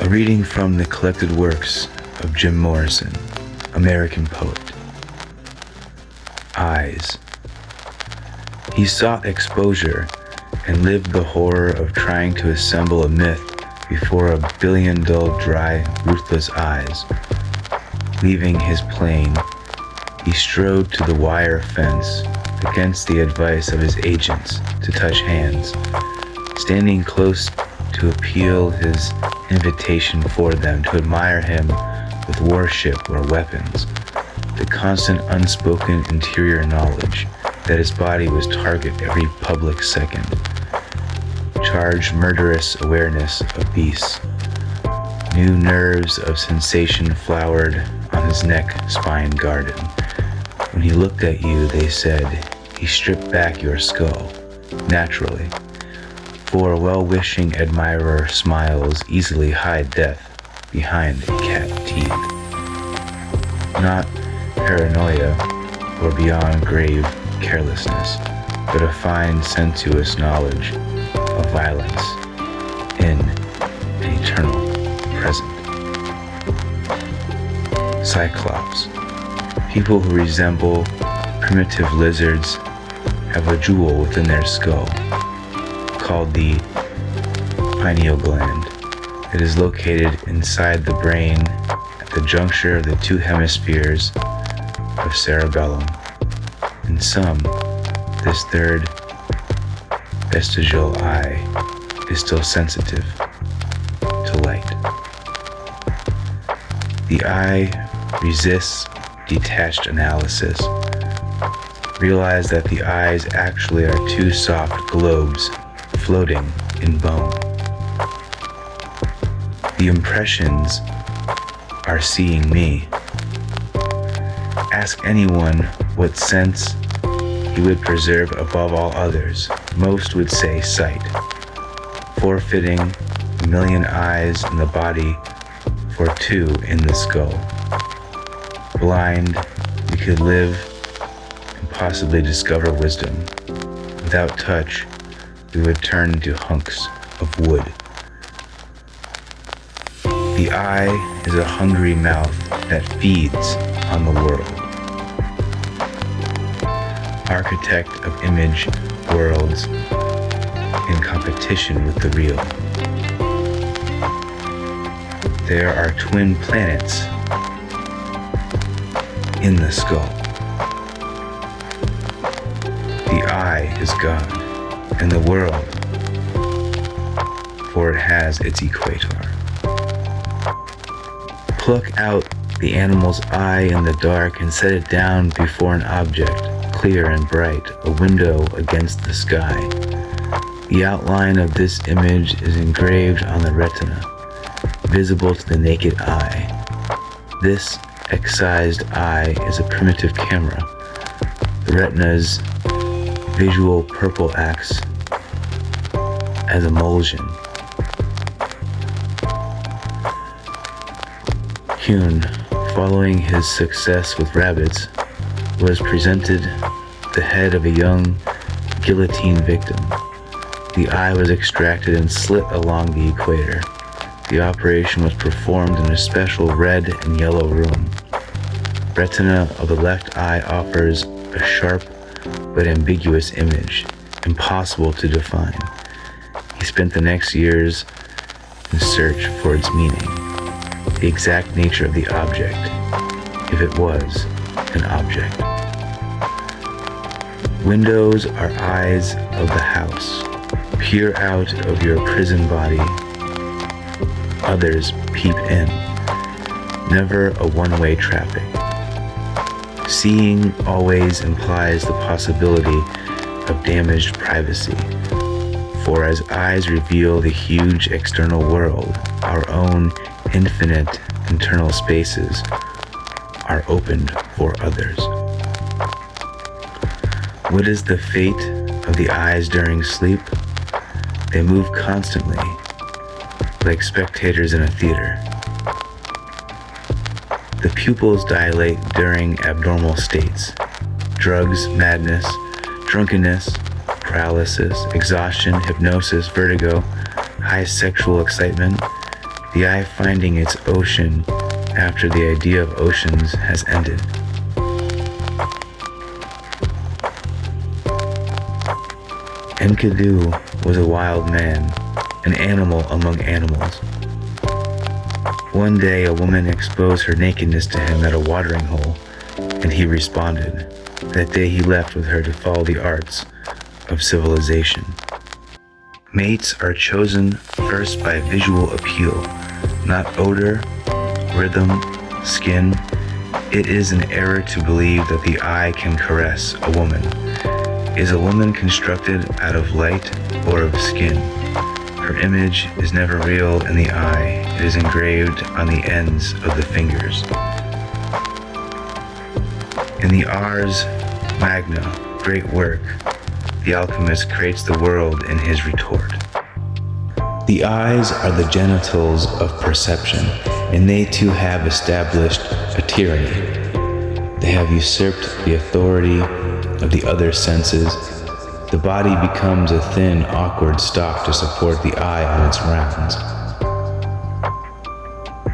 A reading from the collected works of Jim Morrison, American poet. Eyes. He sought exposure and lived the horror of trying to assemble a myth before a billion dull, dry, ruthless eyes. Leaving his plane, he strode to the wire fence against the advice of his agents to touch hands, standing close to appeal his invitation for them to admire him with warship or weapons, the constant unspoken interior knowledge that his body was target every public second, charged murderous awareness of beasts. New nerves of sensation flowered on his neck spine garden. When he looked at you, they said, he stripped back your skull, naturally. For a well-wishing admirer smiles easily hide death behind cat teeth. Not paranoia or beyond grave carelessness, but a fine sensuous knowledge of violence in an eternal present. Cyclops. People who resemble primitive lizards have a jewel within their skull called the pineal gland. It is located inside the brain at the juncture of the two hemispheres of cerebellum. In some, this third vestigial eye is still sensitive to light. The eye resists detached analysis. Realize that the eyes actually are two soft globes floating in bone. The impressions are seeing me. Ask anyone what sense he would preserve above all others. Most would say sight, forfeiting a million eyes in the body for two in the skull. Blind, we could live and possibly discover wisdom. Without touch, we would turn into hunks of wood. The eye is a hungry mouth that feeds on the world. Architect of image worlds in competition with the real. There are twin planets in the skull. The eye is God, and the world, for it has its equator. Pluck out the animal's eye in the dark and set it down before an object, clear and bright, a window against the sky. The outline of this image is engraved on the retina, visible to the naked eye. This excised eye is a primitive camera. The retina's visual purple acts as emulsion. Kuhn, following his success with rabbits, was presented the head of a young guillotine victim. The eye was extracted and slit along the equator. The operation was performed in a special red and yellow room. Retina of the left eye offers a sharp but ambiguous image, impossible to define. He spent the next years in search for its meaning, the exact nature of the object, if it was an object. Windows are eyes of the house. Peer out of your prison body. Others peep in. Never a one-way traffic. Seeing always implies the possibility of damaged privacy. For as eyes reveal the huge external world, our own infinite internal spaces are opened for others. What is the fate of the eyes during sleep? They move constantly, like spectators in a theater. The pupils dilate during abnormal states. Drugs, madness, drunkenness, paralysis, exhaustion, hypnosis, vertigo, high sexual excitement, the eye finding its ocean after the idea of oceans has ended. Enkidu was a wild man, an animal among animals. One day a woman exposed her nakedness to him at a watering hole, and he responded. That day he left with her to follow the arts of civilization. Mates are chosen first by visual appeal, not odor, rhythm, skin. It is an error to believe that the eye can caress a woman. Is a woman constructed out of light or of skin? Her image is never real in the eye. It is engraved on the ends of the fingers. In the Ars Magna, great work, the alchemist creates the world in his retort. The eyes are the genitals of perception, and they too have established a tyranny. They have usurped the authority of the other senses. The body becomes a thin, awkward stock to support the eye on its rounds.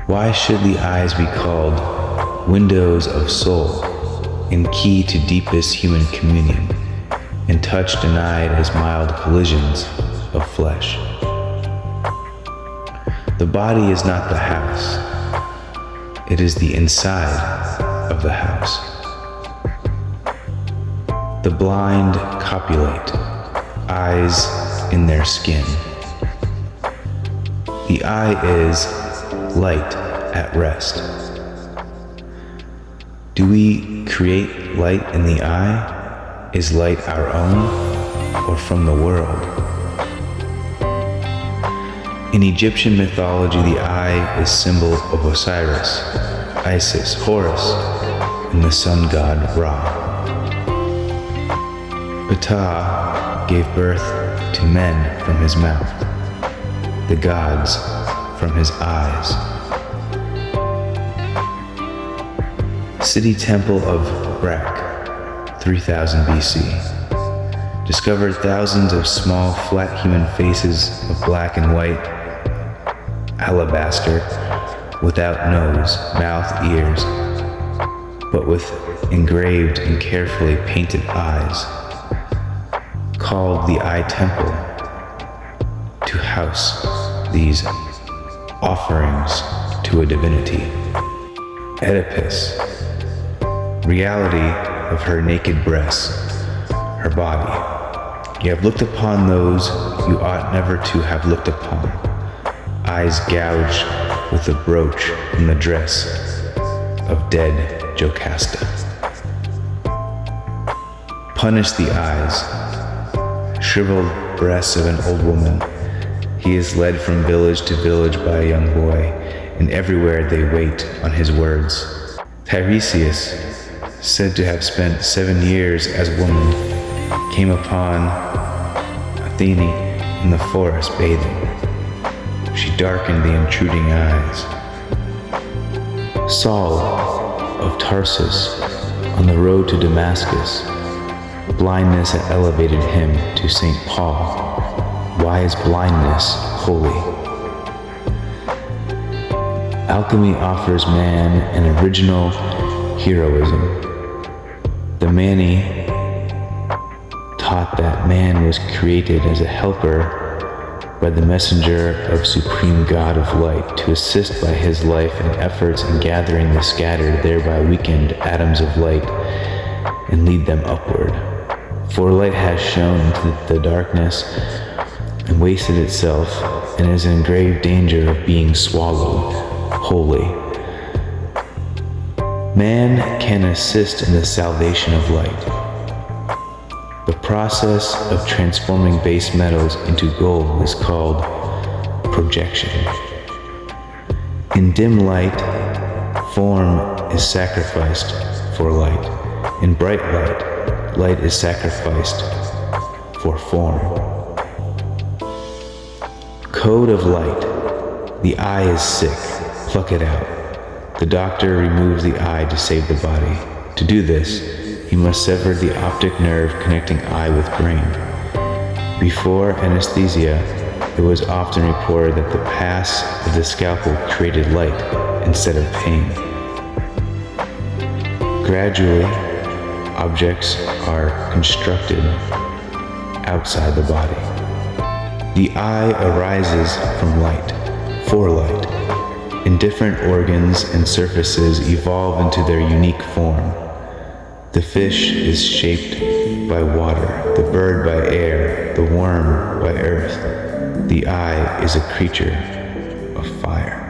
Why should the eyes be called windows of soul, and key to deepest human communion, and touch denied as mild collisions of flesh? The body is not the house. It is the inside of the house. The blind copulate, eyes in their skin. The eye is light at rest. Do we create light in the eye? Is light our own or from the world? In Egyptian mythology, the eye is symbol of Osiris, Isis, Horus, and the sun god Ra. Ptah gave birth to men from his mouth, the gods from his eyes. City temple of Brak, 3000 BC, discovered thousands of small, flat human faces of black and white alabaster, without nose, mouth, ears, but with engraved and carefully painted eyes, called the eye temple, to house these offerings to a divinity. Oedipus, reality of her naked breasts, her body. You have looked upon those you ought never to have looked upon, eyes gouged with the brooch from the dress of dead Jocasta. Punish the eyes, shriveled breasts of an old woman. He is led from village to village by a young boy, and everywhere they wait on his words. Tiresias, said to have spent 7 years as a woman, came upon Athene in the forest bathing. She darkened the intruding eyes. Saul of Tarsus, on the road to Damascus, blindness had elevated him to St. Paul. Why is blindness holy? Alchemy offers man an original heroism. The Mani taught that man was created as a helper by the messenger of supreme God of light, to assist by his life and efforts in gathering the scattered, thereby weakened atoms of light and lead them upward. For light has shone into the darkness and wasted itself, and is in grave danger of being swallowed wholly. Man can assist in the salvation of light. The process of transforming base metals into gold is called projection. In dim light, form is sacrificed for light. In bright light, light is sacrificed for form. Code of light. The eye is sick. Pluck it out. The doctor removes the eye to save the body. To do this, he must sever the optic nerve connecting eye with brain. Before anesthesia, it was often reported that the pass of the scalpel created light instead of pain. Gradually, objects are constructed outside the body. The eye arises from light, for light, and different organs and surfaces evolve into their unique form. The fish is shaped by water, the bird by air, the worm by earth. The eye is a creature of fire.